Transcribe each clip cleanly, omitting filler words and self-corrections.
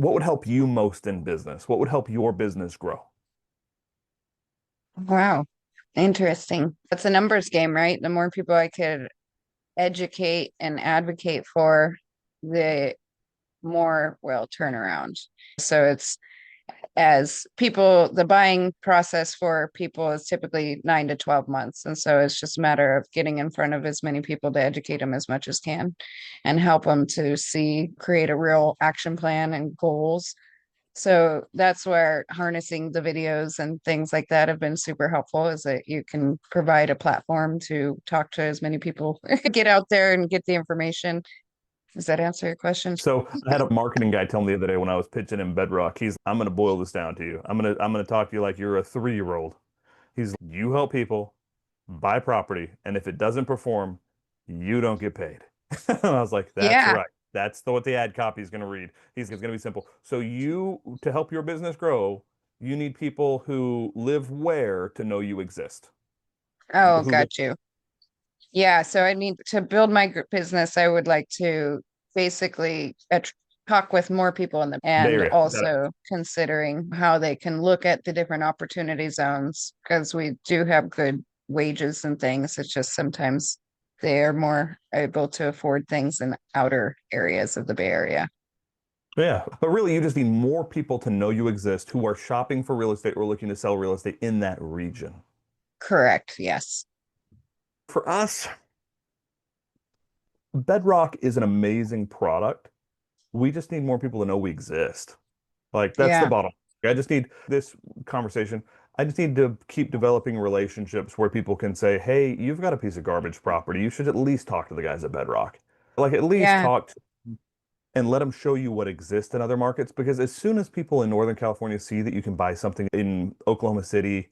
What would help you most in business? What would help your business grow? Wow. Interesting. It's a numbers game, right? The more people I could educate and advocate for, the more will turn around. So it's as people, the buying process for people is typically 9 to 12 months. And so it's just a matter of getting in front of as many people to educate them as much as can and help them to see, create a real action plan and goals. So that's where harnessing the videos and things like that have been super helpful, is that you can provide a platform to talk to as many people, get out there and get the information. Does that answer your question? So I had a marketing guy tell me the other day when I was pitching in Bedrock, I'm going to boil this down to you. I'm going to talk to you like you're a 3-year-old. You help people buy property, and if it doesn't perform, you don't get paid. And I was like, that's Yeah. right. That's what the ad copy is going to read. It's going to be simple. So to help your business grow, you need people who live where to know you exist. Oh, Who live got you. Yeah. So I need to build my business. I would like to basically talk with more people in the Bay and Area. Got it. also considering how they can look at the different opportunity zones, because we do have good wages and things. It's just sometimes they are more able to afford things in outer areas of the Bay Area. Yeah, but really, you just need more people to know you exist who are shopping for real estate or looking to sell real estate in that region. Correct. Yes. For us, Bedrock is an amazing product. We just need more people to know we exist. Like, that's the Yeah. bottom. I just need this conversation. I just need to keep developing relationships where people can say, hey, you've got a piece of garbage property. You should at least talk to the guys at Bedrock. Like, at least Yeah. talk to and let them show you what exists in other markets. Because as soon as people in Northern California see that you can buy something in Oklahoma City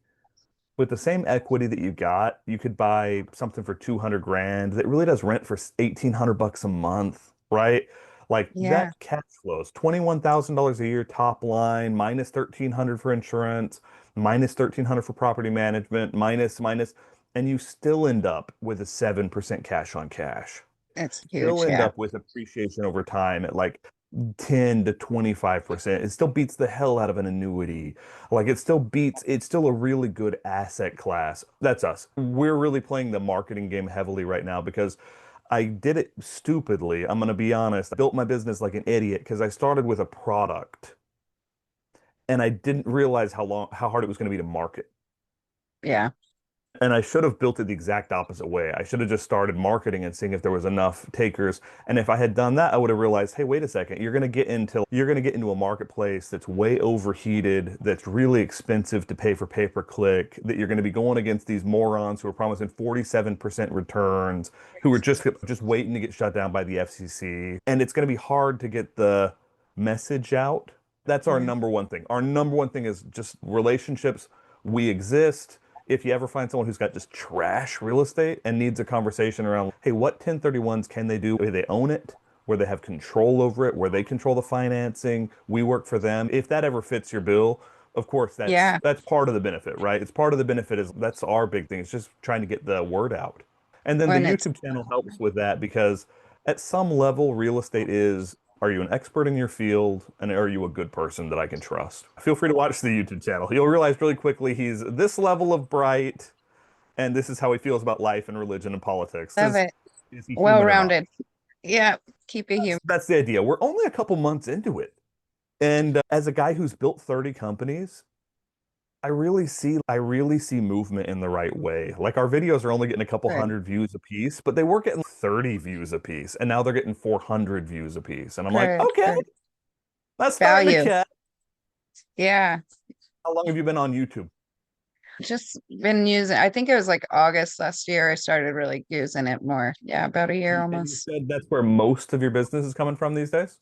with the same equity that you got, you could buy something for 200 grand that really does rent for 1,800 bucks a month, right? Like Yeah. that cash flows $21,000 a year top line, minus 1,300 for insurance, minus 1,300 for property management, minus, and you still end up with a 7% cash on cash. It's Still huge. end Yeah. up with appreciation over time at like 10 to 25%. It still beats the hell out of an annuity. Like it's still a really good asset class. That's us. We're really playing the marketing game heavily right now because I did it stupidly. I'm going to be honest. I built my business like an idiot because I started with a product and I didn't realize how hard it was going to be to market. Yeah. And I should have built it the exact opposite way. I should have just started marketing and seeing if there was enough takers. And if I had done that, I would have realized, hey, wait a second, you're going to get into a marketplace that's way overheated, that's really expensive to pay for pay-per-click, that you're going to be going against these morons who are promising 47% returns, who are just waiting to get shut down by the FCC. And it's going to be hard to get the message out. That's our Yeah. number one thing. Our number one thing is just relationships. We exist. If you ever find someone who's got just trash real estate and needs a conversation around, hey, what 1031s can they do where they own it, where they have control over it, where they control the financing, we work for them. If that ever fits your bill, of course, that's Yeah. that's part of the benefit, right? It's part of the benefit is that's our big thing. It's just trying to get the word out. And then the When it's YouTube channel helps with that because at some level, real estate is, are you an expert in your field and are you a good person that I can trust? Feel free to watch the YouTube channel. You'll realize really quickly he's this level of bright and this is how he feels about life and religion and politics. of it, Is he well human or not? rounded. Yeah. Keep it human. That's the idea. We're only a couple months into it. And as a guy who's built 30 companies, I really see movement in the right way. Like our videos are only getting a couple Good. hundred views a piece, but they were getting 30 views a piece, and now they're getting 400 views a piece. And I'm like, Good. okay, Good. that's starting to Value. catch. Yeah. How long have you been on YouTube? Just been using, I think it was like August last year, I started really using it more. Yeah, about a year And you almost. said that's where most of your business is coming from these days?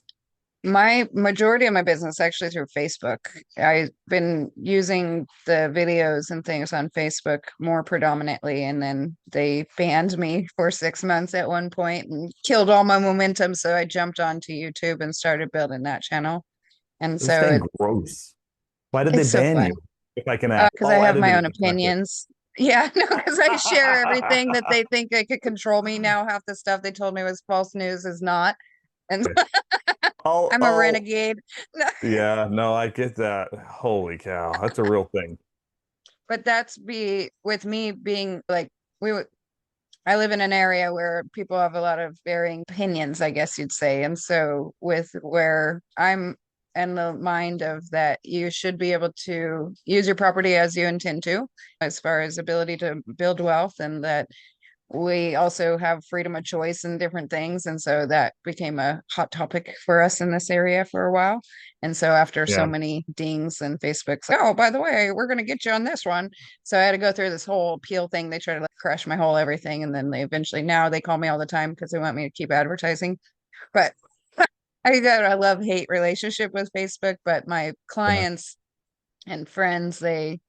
My majority of my business actually through Facebook. I've been using the videos and things on Facebook more predominantly, and then they banned me for 6 months at one point and killed all my momentum. So I jumped onto YouTube and started building that channel. And This so thing gross. Why did they it's so ban fun you? If I can ask. because I I'll have edit my it own if it's not good. opinions. Yeah, no, because I share everything that they think they could control me now. Half the stuff they told me was false news is not. And I'm a I'll, renegade. yeah, no, I get that. Holy cow, that's a real thing. But that's be with me being like we I live in an area where people have a lot of varying opinions, I guess you'd say. And so with where I'm in the mind of that you should be able to use your property as you intend to, as far as ability to build wealth, and that we also have freedom of choice in different things. And so that became a hot topic for us in this area for a while. And so after so Yeah, many dings and Facebook's, oh, by the way, we're going to get you on this one. So I had to go through this whole appeal thing. They try to like crash my whole everything. And then they eventually, now they call me all the time because they want me to keep advertising. But I got a love hate relationship with Facebook. But my yeah. clients and friends, they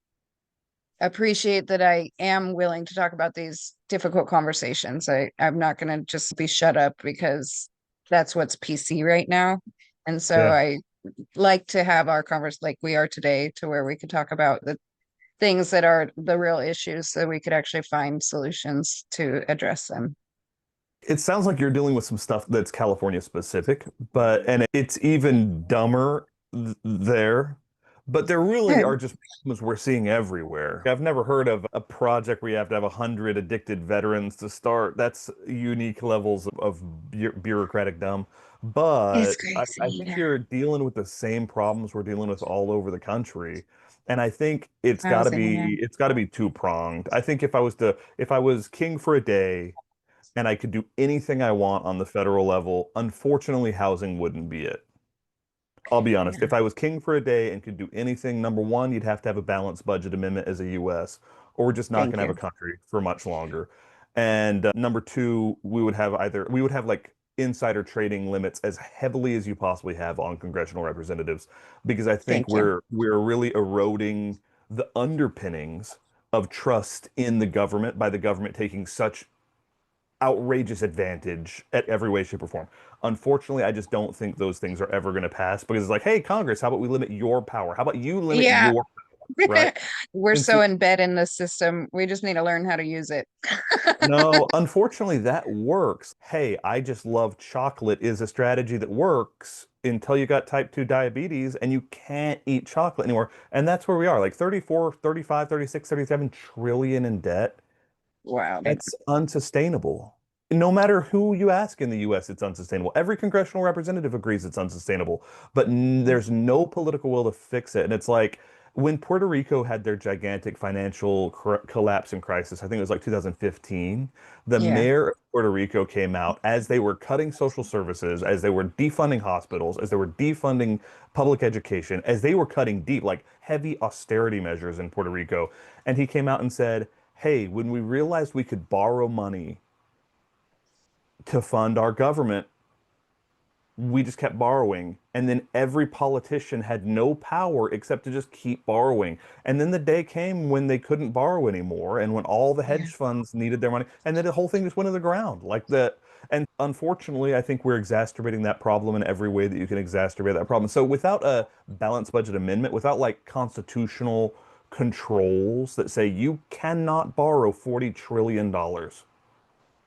appreciate that I am willing to talk about these difficult conversations. I'm not going to just be shut up because that's what's PC right now. And so Yeah. I like to have our converse like we are today, to where we could talk about the things that are the real issues so we could actually find solutions to address them. It sounds like you're dealing with some stuff that's California specific, but and it's even dumber there. But there really are just problems we're seeing everywhere. I've never heard of a project where you have to have 100 addicted veterans to start. That's unique levels of bureaucratic dumb. It's But I crazy. think Yeah. you're dealing with the same problems we're dealing with all over the country. And I think it's got to Housing, yeah. be two pronged. I think if I was king for a day and I could do anything I want on the federal level, unfortunately, housing wouldn't be it. I'll be honest. Yeah. If I was king for a day and could do anything, number one, you'd have to have a balanced budget amendment as a US, or we're just not going Thank to have a you. country for much longer. And number two, we would have like insider trading limits as heavily as you possibly have on congressional representatives, because I think Thank you. we're really eroding the underpinnings of trust in the government by the government taking such outrageous advantage at every way, shape, or form. Unfortunately, I just don't think those things are ever going to pass because it's like, hey, Congress, how about we limit your power? How about you limit Yeah. your right? We're And so see, in bed in the system. We just need to learn how to use it. no, unfortunately, that works. Hey, I just love chocolate is a strategy that works until you got type 2 diabetes and you can't eat chocolate anymore. And that's where we are, like 34, 35, 36, 37 trillion in debt. Wow. It's unsustainable. No matter who you ask in the US, it's unsustainable. Every congressional representative agrees it's unsustainable, but there's no political will to fix it. And it's like when Puerto Rico had their gigantic financial collapse and crisis, I think it was like 2015, the Yeah. mayor of Puerto Rico came out as they were cutting social services, as they were defunding hospitals, as they were defunding public education, as they were cutting deep, like heavy austerity measures in Puerto Rico. And he came out and said, hey, when we realized we could borrow money to fund our government, we just kept borrowing. And then every politician had no power except to just keep borrowing. And then the day came when they couldn't borrow anymore and when all the Yeah. hedge funds needed their money. And then the whole thing just went to the ground like that. And unfortunately, I think we're exacerbating that problem in every way that you can exacerbate that problem. So without a balanced budget amendment, without like constitutional controls that say you cannot borrow $40 trillion dollars.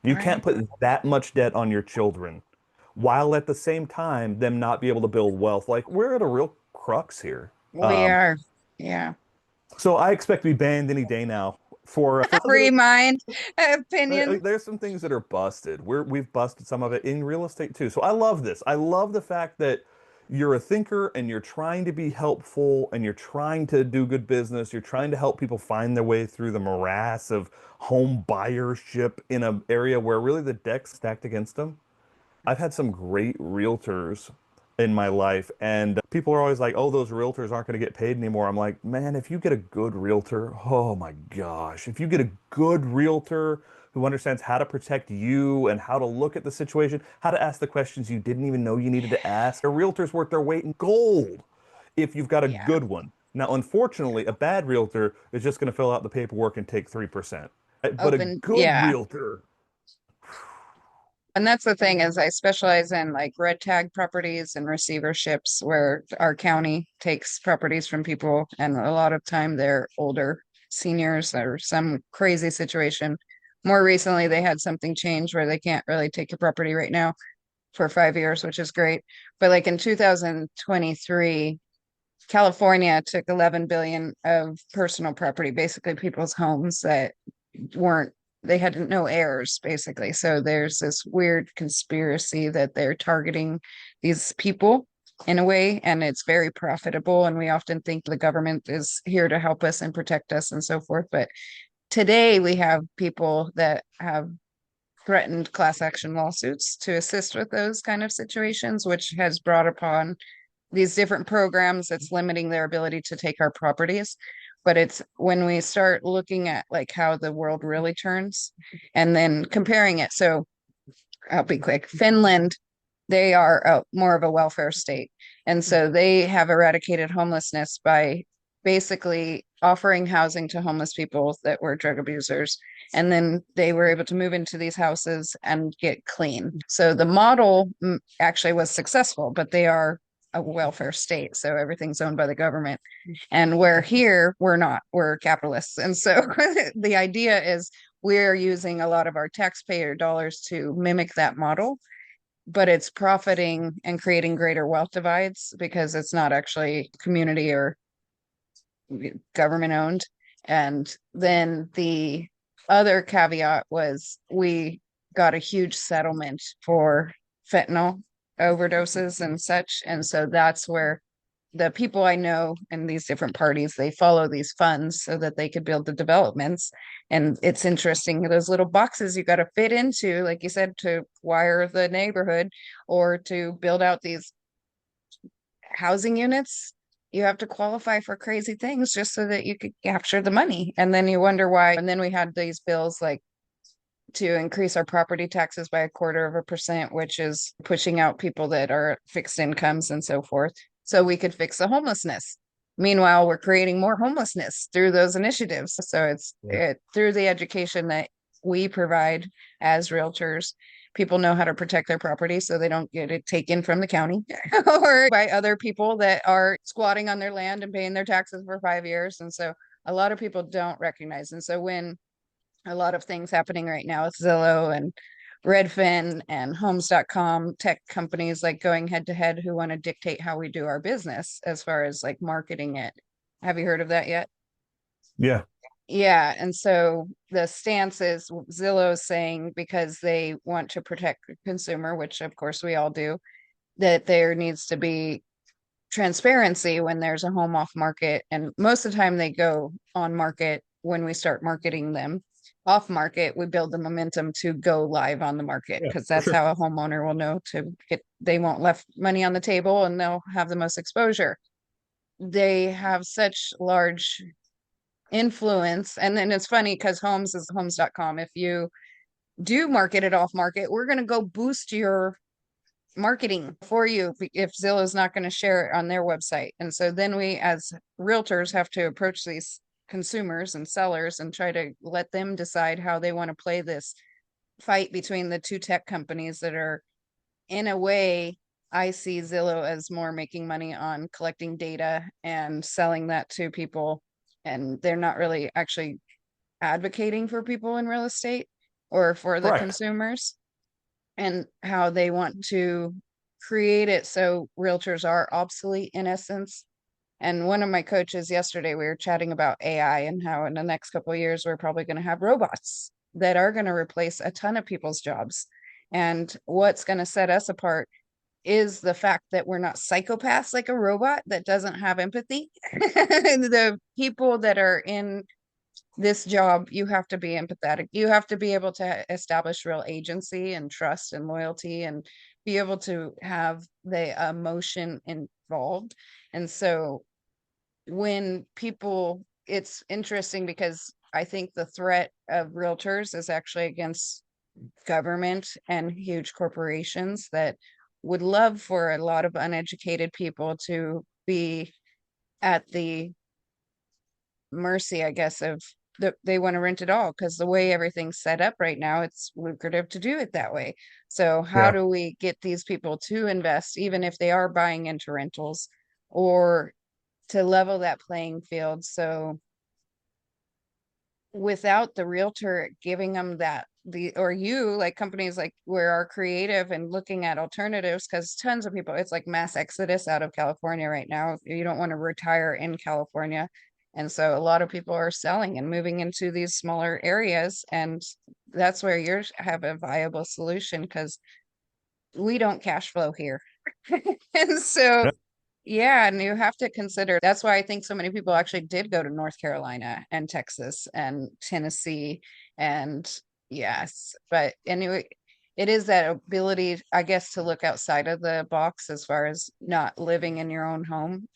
You can't Right. put that much debt on your children while at the same time them not be able to build wealth. Like we're at a real crux here. We are. Yeah. So I expect to be banned any day now for Free positive. mind opinion. There's some things that are busted. We've busted some of it in real estate too. So I love this. I love the fact that you're a thinker and you're trying to be helpful and you're trying to do good business. You're trying to help people find their way through the morass of home buyership in an area where really the deck's stacked against them. I've had some great realtors in my life, and people are always like, oh, those realtors aren't going to get paid anymore. I'm like, man, if you get a good realtor, oh my gosh, if you get a good realtor who understands how to protect you and how to look at the situation, how to ask the questions you didn't even know you needed to ask, a realtor's worth their weight in gold if you've got a Yeah. good one. Now, unfortunately, a bad realtor is just going to fill out the paperwork and take 3%. But a Open. good Yeah. realtor, And that's the thing is I specialize in like red tag properties and receiverships where our county takes properties from people, and a lot of time they're older seniors or some crazy situation. More recently, they had something change where they can't really take your property right now. for 5 years, which is great. But like in 2023, California took 11 billion of personal property, basically people's homes that weren't, they had no heirs basically. So there's this weird conspiracy that they're targeting these people in a way, and it's very profitable, and we often think the government is here to help us and protect us and so forth. But today we have people that have threatened class action lawsuits to assist with those kind of situations, which has brought upon these different programs that's limiting their ability to take our properties. But it's when we start looking at like how the world really turns and then comparing it. So I'll be quick. Finland, they are more of a welfare state. And so they have eradicated homelessness by basically offering housing to homeless people that were drug abusers. And then they were able to move into these houses and get clean. So the model actually was successful, but they are a welfare state. So everything's owned by the government. And where here, we're not, we're capitalists. And so the idea is we're using a lot of our taxpayer dollars to mimic that model, but it's profiting and creating greater wealth divides because it's not actually community or government owned. And then the other caveat was we got a huge settlement for fentanyl overdoses and such. And so that's where the people I know in these different parties, they follow these funds so that they could build the developments. And it's interesting, those little boxes you got to fit into, like you said, to wire the neighborhood or to build out these housing units. You have to qualify for crazy things just so that you could capture the money. And then you wonder why. And then we had these bills like to increase our property taxes by 0.25%, which is pushing out people that are fixed incomes and so forth, so we could fix the homelessness. Meanwhile, we're creating more homelessness through those initiatives. So it's through the education that we provide as realtors. People know how to protect their property so they don't get it taken from the county or by other people that are squatting on their land and paying their taxes for 5 years. And so a lot of people don't recognize. And so when a lot of things happening right now with Zillow and Redfin and homes.com, tech companies like going head to head who want to dictate how we do our business as far as like marketing it. Have you heard of that yet? Yeah. Yeah. And so the stance is Zillow is saying because they want to protect the consumer, which of course we all do, that there needs to be transparency when there's a home off market. And most of the time they go on market when we start marketing them. Off market, we build the momentum to go live on the market Yeah, because for that's sure. how a homeowner will know to get, they won't left money on the table and they'll have the most exposure. They have such large influence. And then it's funny because homes is homes.com. If you do market it off market, we're going to go boost your marketing for you if Zillow's not going to share it on their website. And so then we as realtors have to approach these consumers and sellers and try to let them decide how they want to play this fight between the two tech companies that are, in a way, I see Zillow as more making money on collecting data and selling that to people, and they're not really actually advocating for people in real estate or for the Correct. consumers, and how they want to create it so realtors are obsolete in essence. And one of my coaches yesterday, we were chatting about AI and how in the next couple of years, we're probably going to have robots that are going to replace a ton of people's jobs. And what's going to set us apart is the fact that we're not psychopaths like a robot that doesn't have empathy. The people that are in this job, you have to be empathetic. You have to be able to establish real agency and trust and loyalty and be able to have the emotion involved. And so when people, it's interesting because I think the threat of realtors is actually against government and huge corporations that would love for a lot of uneducated people to be at the mercy, I guess, of they want to rent it all because the way everything's set up right now, it's lucrative to do it that way. So how Yeah. do we get these people to invest, even if they are buying into rentals, or to level that playing field? So without the realtor giving them that or you like companies like where are creative and looking at alternatives because tons of people, it's like mass exodus out of California right now. You don't want to retire in California. And so a lot of people are selling and moving into these smaller areas. And that's where you have a viable solution because we don't cash flow here. And so Yeah. yeah, and you have to consider that's why I think so many people actually did go to North Carolina and Texas and Tennessee. And yes, but anyway, it is that ability, I guess, to look outside of the box as far as not living in your own home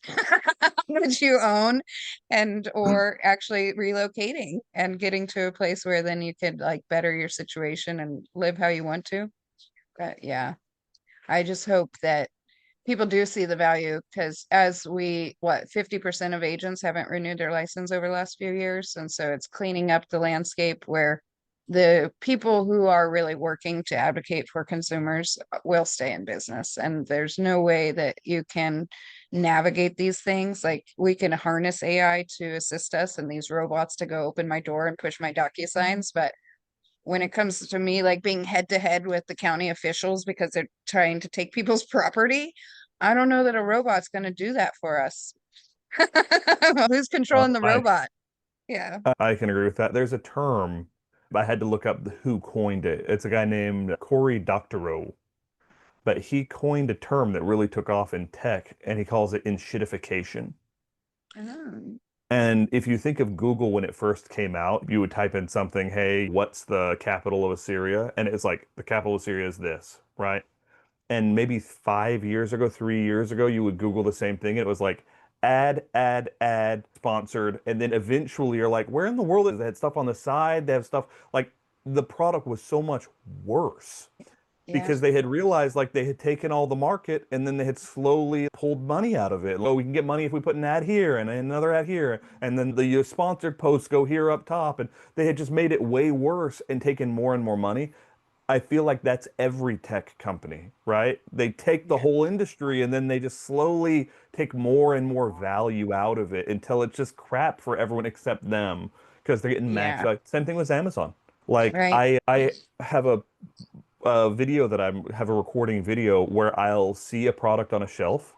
that you own and or actually relocating and getting to a place where then you could like better your situation and live how you want to. But yeah, I just hope that people do see the value because as we what 50% of agents haven't renewed their license over the last few years, and so it's cleaning up the landscape where the people who are really working to advocate for consumers will stay in business, and there's no way that you can navigate these things. Like we can harness AI to assist us and these robots to go open my door and push my DocuSigns, but when it comes to me like being head to head with the county officials because they're trying to take people's property, I don't know that a robot's going to do that for us. Who's controlling the I robot? Yeah. I can agree with that. There's a term I had to look up who coined it. It's a guy named Cory Doctorow, but he coined a term that really took off in tech, and he calls it enshittification. Oh, And if you think of Google when it first came out, you would type in something, hey, what's the capital of Assyria? And it's like, the capital of Assyria is this, right? And maybe 5 years ago, 3 years ago, you would Google the same thing. And it was like ad, sponsored. And then eventually you're like, where in the world is they had stuff on the side? They have stuff like the product was so much worse yeah. because they had realized like they had taken all the market and then they had slowly pulled money out of it. Oh, we can get money if we put an ad here and another ad here, and then the sponsored posts go here up top, and they had just made it way worse and taken more and more money. I feel like that's every tech company, right? They take the Yeah. whole industry and then they just slowly take more and more value out of it until it's just crap for everyone except them because they're getting maxed. Yeah. Like, same thing with Amazon. Like Right. I have a video that I have a recording video where I'll see a product on a shelf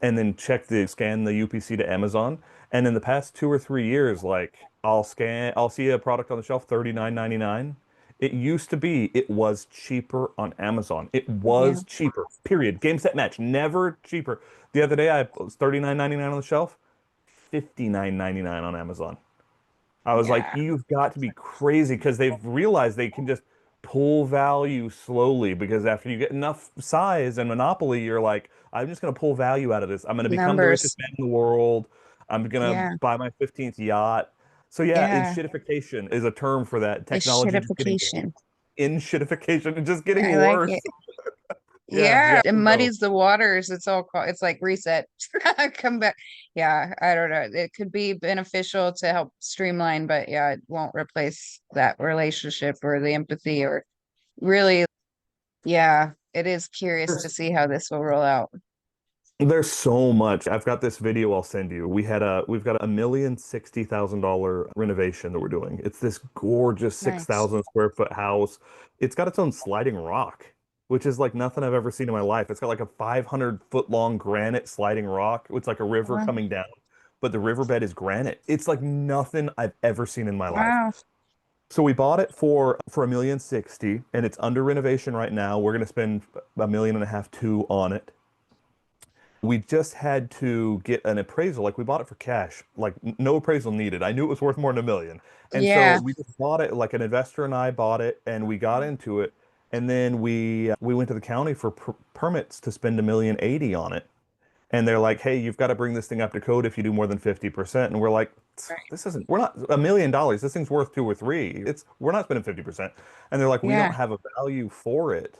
and then scan the UPC to Amazon. And in the past 2 or 3 years, like I'll see a product on the shelf, 39.99. It was cheaper on Amazon. It Yeah. was cheaper, period. Game, set, match, never cheaper. The other day, I was 39.99 on the shelf, 59.99 on Amazon. I was like, Yeah. you've got to be crazy because they've realized they can just pull value slowly because after you get enough size and monopoly, you're like, I'm just going to pull value out of this. I'm going to become the Numbers. richest man in the world. I'm going to Yeah. buy my 15th yacht. So yeah, Yeah. enshittification is a term for that. It's Technology just getting shitification. enshittification and just getting I like worse. it. Yeah, Yeah, yeah. it So muddies the waters. It's all it's like reset. Come back. Yeah, I don't know. It could be beneficial to help streamline, but yeah, it won't replace that relationship or the empathy or really, yeah, it is curious to there's see how this will roll out. There's so much. I've got this video I'll send you. We've got $1,060,000 renovation that we're doing. It's this gorgeous Nice. 6,000 square foot house. It's got its own sliding rock, which is like nothing I've ever seen in my life. It's got like a 500-foot long granite sliding rock. It's like a river Wow. coming down, but the riverbed is granite. It's like nothing I've ever seen in my life. Wow. So we bought it for 1,060,000, and it's under renovation right now. We're gonna spend 1.5 million, two on it. We just had to get an appraisal. Like we bought it for cash, like no appraisal needed. I knew it was worth more than 1 million. And so Yeah. we just bought it, like an investor and I bought it and we got into it. And then we went to the county for permits to spend 1,080,000 on it. And they're like, hey, you've got to bring this thing up to code if you do more than 50%. And we're like, Right. we're not $1 million. This thing's worth two or three. We're not spending 50%. And they're like, we don't Yeah. have a value for it.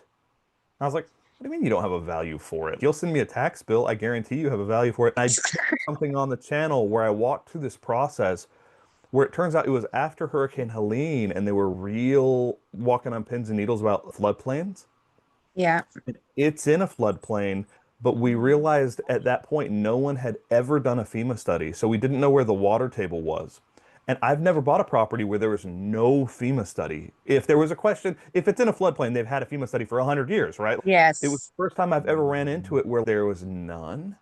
I was like, what do you mean you don't have a value for it? You'll send me a tax bill. I guarantee you have a value for it. And I shared something on the channel where I walked through this process where it turns out it was after Hurricane Helene and they were real walking on pins and needles about floodplains. Yeah. It's in a floodplain, but we realized at that point no one had ever done a FEMA study. So we didn't know where the water table was. And I've never bought a property where there was no FEMA study. If there was a question, if it's in a floodplain, they've had a FEMA study for 100 years, right? It was Yes. the first time I've ever ran into it where there was none.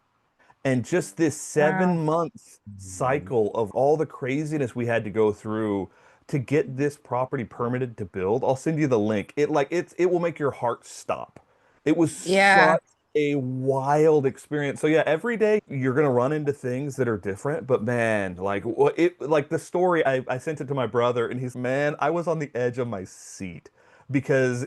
And just this Wow. 7 month cycle of all the craziness we had to go through to get this property permitted to build. I'll send you the link. It will make your heart stop. It was Yeah. such a wild experience. So yeah, every day you're gonna run into things that are different, but man, like the story I sent it to my brother and he's man, I was on the edge of my seat because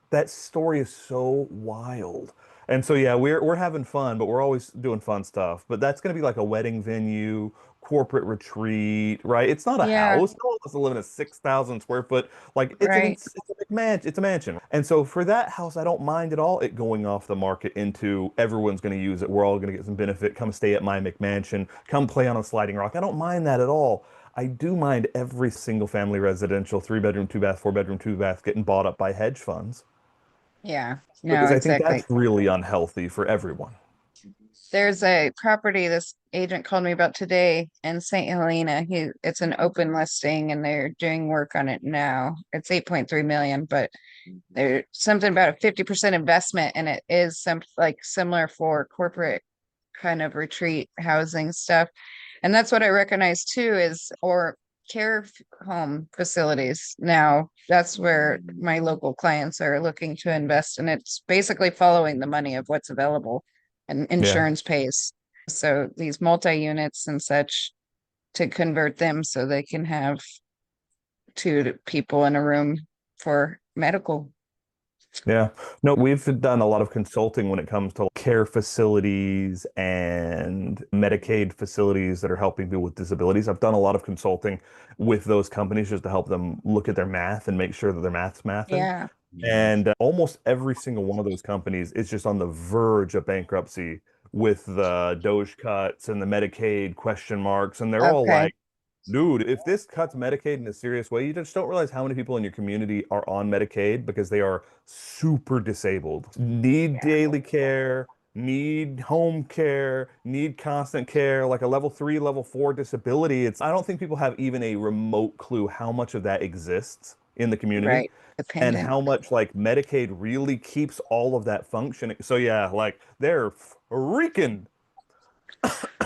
that story is so wild. And so yeah, we're having fun, but we're always doing fun stuff. But that's going to be like a wedding venue, corporate retreat, right? It's not a Yeah. house. No one wants to live in a 6,000 square foot. Like Right. it's a big man, it's a mansion. And so for that house, I don't mind at all it going off the market into everyone's going to use it. We're all going to get some benefit. Come stay at my McMansion. Come play on a sliding rock. I don't mind that at all. I do mind every single family residential, 3 bedroom, 2 bath, 4 bedroom, 2 bath getting bought up by hedge funds Yeah. No, because I think exactly. that's really unhealthy for everyone. There's a property this agent called me about today in St. Helena. It's an open listing and they're doing work on it now. It's 8.3 million, but there's something about a 50% investment and it is some like similar for corporate kind of retreat housing stuff. And that's what I recognize too is or home facilities. Now that's where my local clients are looking to invest and it's basically following the money of what's available and Yeah. insurance pays. So these multi-units and such to convert them so they can have two people in a room for medical. Yeah. No, we've done a lot of consulting when it comes to care facilities and Medicaid facilities that are helping people with disabilities. I've done a lot of consulting with those companies just to help them look at their math and make sure that their math's mathing. Yeah. And almost every single one of those companies is just on the verge of bankruptcy with the Doge cuts and the Medicaid question marks. And they're all Okay. like, dude, if this cuts Medicaid in a serious way, you just don't realize how many people in your community are on Medicaid because they are super disabled, need Yeah. daily care, need home care, need constant care, like a level 3, level 4 disability. I don't think people have even a remote clue how much of that exists in the community Right. and Dependent. how much like Medicaid really keeps all of that functioning. So yeah, like they're freaking.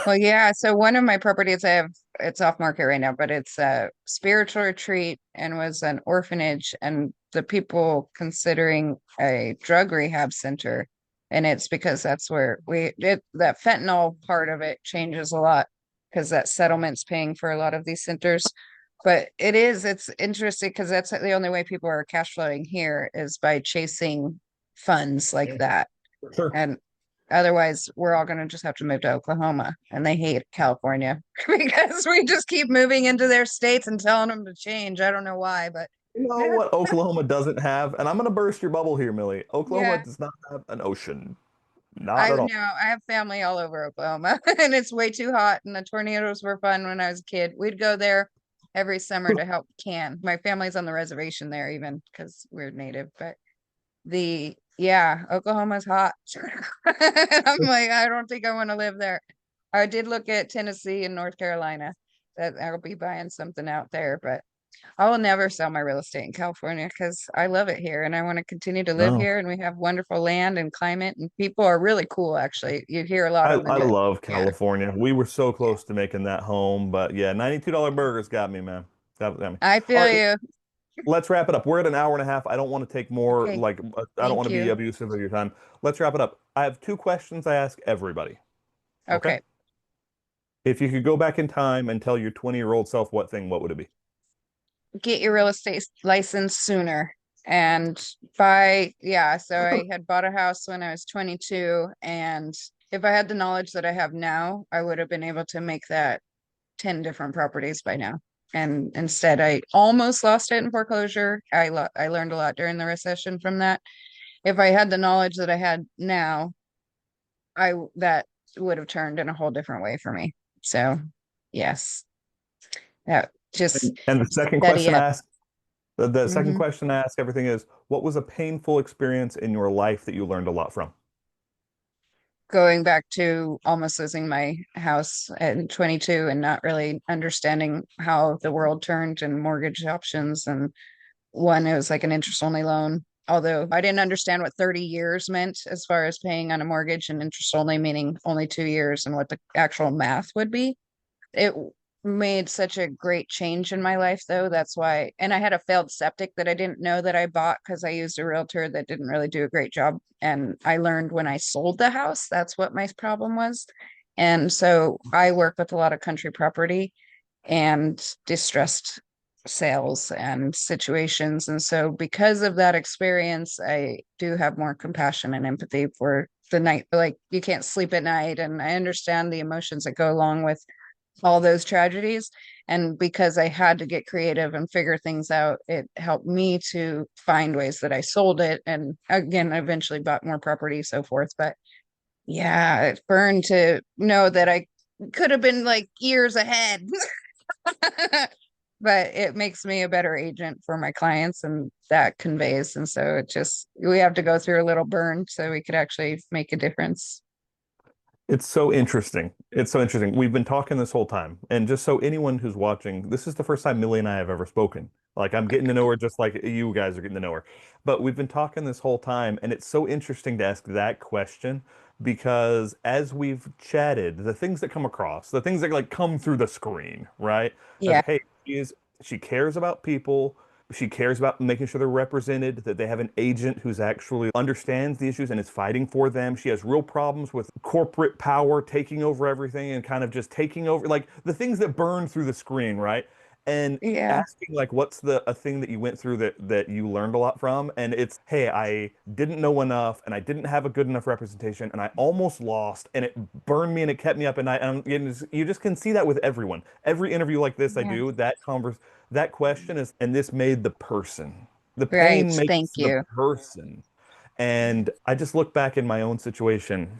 Well, yeah. So one of my properties I have, it's off market right now, but it's a spiritual retreat and was an orphanage and the people considering a drug rehab center. And it's because that's where that fentanyl part of it changes a lot because that settlement's paying for a lot of these centers. But it's interesting because that's the only way people are cash flowing here is by chasing funds like that. Sure. And otherwise, we're all going to just have to move to Oklahoma. And they hate California because we just keep moving into their states and telling them to change. I don't know why, but You know what Oklahoma doesn't have? And I'm going to burst your bubble here, Millie. Oklahoma yeah, does not have an ocean. Not I at all. know I have family all over Oklahoma and it's way too hot. And the tornadoes were fun when I was a kid. We'd go there every summer to help can. My family's on the reservation there, even because we're native, but yeah, Oklahoma's hot. I'm like, I don't think I want to live there. I did look at Tennessee and North Carolina that I'll be buying something out there, but I will never sell my real estate in California because I love it here and I want to continue to live No. here and we have wonderful land and climate and people are really cool actually. You hear a lot on the I news. love Yeah. California. We were so Yeah. close to making that home, but yeah, $92 burgers got me, man. Got me. I All feel right, you. let's wrap it up. We're at an hour and a half. I don't want to take more, Okay. like, I don't want Thank to be you. abusive of your time. Let's wrap it up. I have two questions I ask everybody. Okay? Okay. If you could go back in time and tell your 20-year-old self what would it be? Get your real estate license sooner and so I had bought a house when I was 22 and if I had the knowledge that I have now I would have been able to make that 10 different properties by now and instead I almost lost it in foreclosure. I learned a lot during the recession from that. If I had the knowledge that I had now that would have turned in a whole different way for me. So yes, that just And the second steady question I up. ask, the second Mhm. question I ask everything is, what was a painful experience in your life that you learned a lot from? going back to almost losing my house at 22 and not really understanding how the world turned and mortgage options. And one, it was like an interest only loan. Although I didn't understand what 30 years meant as far as paying on a mortgage, and interest only meaning only 2 years, and what the actual math would be. It made such a great change in my life, though. That's why, and I had a failed septic that I didn't know that I bought because I used a realtor that didn't really do a great job. And I learned when I sold the house, that's what my problem was. And so I work with a lot of country property and distressed sales and situations. And so, because of that experience, I do have more compassion and empathy for the night. Like, you can't sleep at night. And I understand the emotions that go along with all those tragedies. And because I had to get creative and figure things out, it helped me to find ways that I sold it. And again, I eventually bought more property, so forth. But yeah, it burned to know that I could have been like years ahead. But it makes me a better agent for my clients, and that conveys. And so it just, we have to go through a little burn so we could actually make a difference. It's so interesting. It's so interesting. We've been talking this whole time. And just so anyone who's watching, this is the first time Millie and I have ever spoken. Like, I'm getting to know her just like you guys are getting to know her. But we've been talking this whole time, and it's so interesting to ask that question because as we've chatted, the things that come across, the things that like come through the screen, right? Of Yeah. hey, she cares about people. She cares about making sure they're represented, that they have an agent who's actually understands the issues and is fighting for them. She has real problems with corporate power taking over everything and kind of just taking over, like the things that burn through the screen, right? And Yeah. asking like, what's the a thing that you went through that you learned a lot from? And it's, hey, I didn't know enough and I didn't have a good enough representation and I almost lost and it burned me and it kept me up at night. And you just can see that with everyone. Every interview like this I Yeah. do, that question is, and this made the person. The Right. pain Thank makes the you. person. And I just look back in my own situation.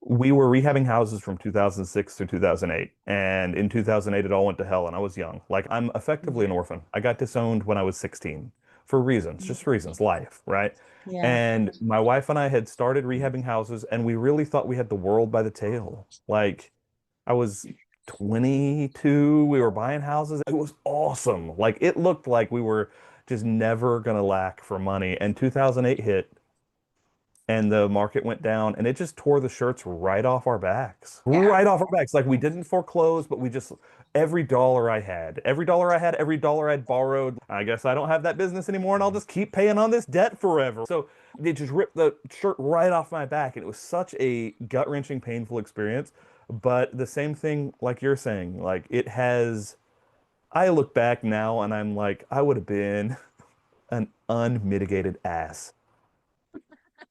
We were rehabbing houses from 2006 to 2008. And in 2008, it all went to hell, and I was young. Like, I'm effectively an orphan. I got disowned when I was 16 for reasons, just reasons, life, right? Yeah. And my wife and I had started rehabbing houses, and we really thought we had the world by the tail. Like, I was 22. We were buying houses. It was awesome. Like it looked like we were just never gonna lack for money. And 2008 hit and the market went down and it just tore the shirts right off our backs. Yeah. Right off our backs. Like we didn't foreclose, but we just every dollar I had, every dollar I'd borrowed. I guess I don't have that business anymore and I'll just keep paying on this debt forever. So it just ripped the shirt right off my back. And it was such a gut-wrenching, painful experience. But the same thing, like you're saying, like it has, I look back now and I'm like, I would have been an unmitigated ass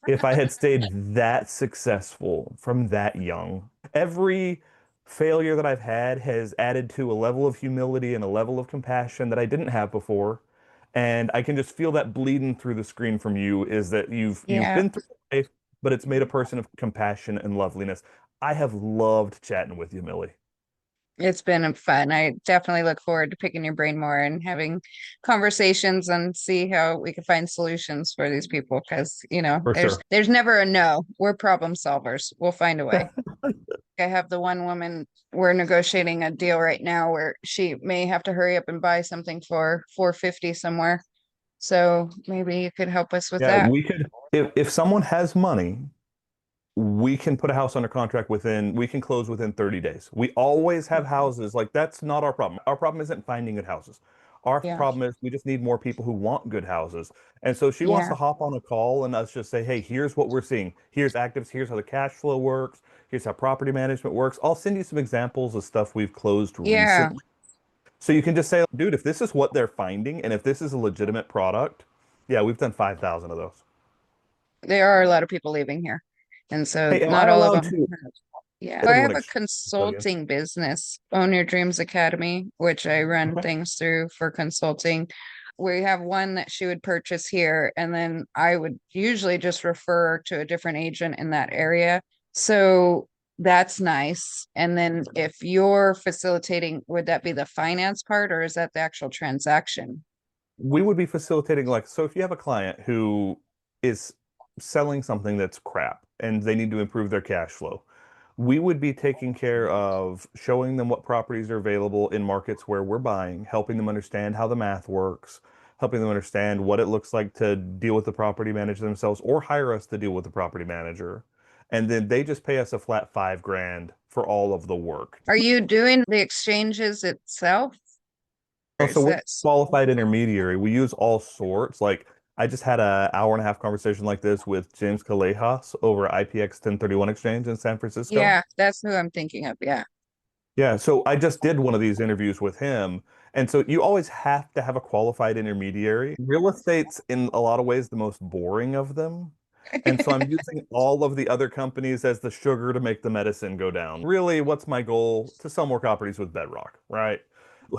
if I had stayed that successful from that young. Every failure that I've had has added to a level of humility and a level of compassion that I didn't have before. And I can just feel that bleeding through the screen from you is that you've Yeah. been through life, but it's made a person of compassion and loveliness. I have loved chatting with you, Millie. It's been fun. I definitely look forward to picking your brain more and having conversations and see how we can find solutions for these people. Because, For sure. there's never a no. We're problem solvers. We'll find a way. I have the one woman, we're negotiating a deal right now where she may have to hurry up and buy something for 450 somewhere. So maybe you could help us with Yeah, that. we could, if someone has money, we can put a house under contract we can close within 30 days. We always have houses. Like that's not our problem. Our problem isn't finding good houses. Our Yeah. problem is we just need more people who want good houses. And so she wants Yeah. to hop on a call and us just say, hey, here's what we're seeing. Here's actives. Here's how the cash flow works. Here's how property management works. I'll send you some examples of stuff we've closed Yeah. recently. So you can just say, dude, if this is what they're finding and if this is a legitimate product, yeah, we've done 5,000 of those. There are a lot of people leaving here. And so Hey, am I not all of allowed them. to? Yeah. I Everyone have a excuse you. consulting business, Own Your Dreams Academy, which I run Okay. things through for consulting. We have one that she would purchase here, and then I would usually just refer to a different agent in that area. So that's nice. And then if you're facilitating, would that be the finance part or is that the actual transaction? We would be facilitating like, so if you have a client who is selling something that's crap, and they need to improve their cash flow. We would be taking care of showing them what properties are available in markets where we're buying, helping them understand how the math works, helping them understand what it looks like to deal with the property manager themselves or hire us to deal with the property manager. And then they just pay us a flat 5 grand for all of the work. Are you doing the exchanges itself? Or So is we're this? qualified intermediary. We use all sorts. Like I just had a hour and a half conversation like this with James Callejas over IPX 1031 exchange in San Francisco. Yeah, that's who I'm thinking of. Yeah. Yeah, so I just did one of these interviews with him. And so you always have to have a qualified intermediary. Real estate's in a lot of ways the most boring of them. And so I'm using all of the other companies as the sugar to make the medicine go down. Really, what's my goal? To sell more properties with Bedrock, right?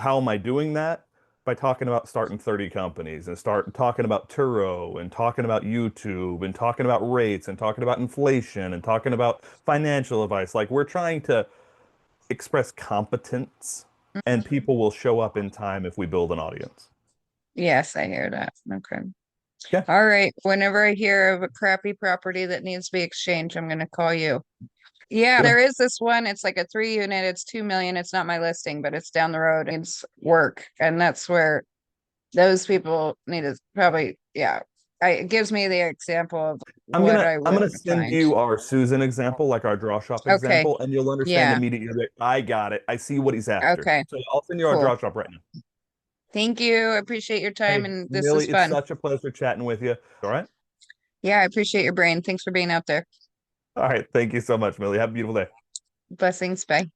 How am I doing that? By talking about starting 30 companies and start talking about Turo and talking about YouTube and talking about rates and talking about inflation and talking about financial advice. Like we're trying to express competence, and people will show up in time if we build an audience. Yes, I hear that. Okay. Yeah, All right. Whenever I hear of a crappy property that needs to be exchanged, I'm going to call you. Yeah, yeah. there is this one. It's like a 3 unit. It's 2 million. It's not my listing, but it's down the road. It's work. And that's where those people need to probably, yeah. It gives me the example of I'm what gonna I I'm would gonna send find. you our Susan example, like our draw shop Okay. example, and you'll understand Yeah. immediately. Like, I got it. I see what he's after. Okay. So I'll send you our Cool. draw shop right now. Thank you. I appreciate your time, Hey, and this is Millie, it's fun. such a pleasure chatting with you. All right. Yeah, I appreciate your brain. Thanks for being out there. All right. Thank you so much, Millie. Have a beautiful day. Blessings. Bye.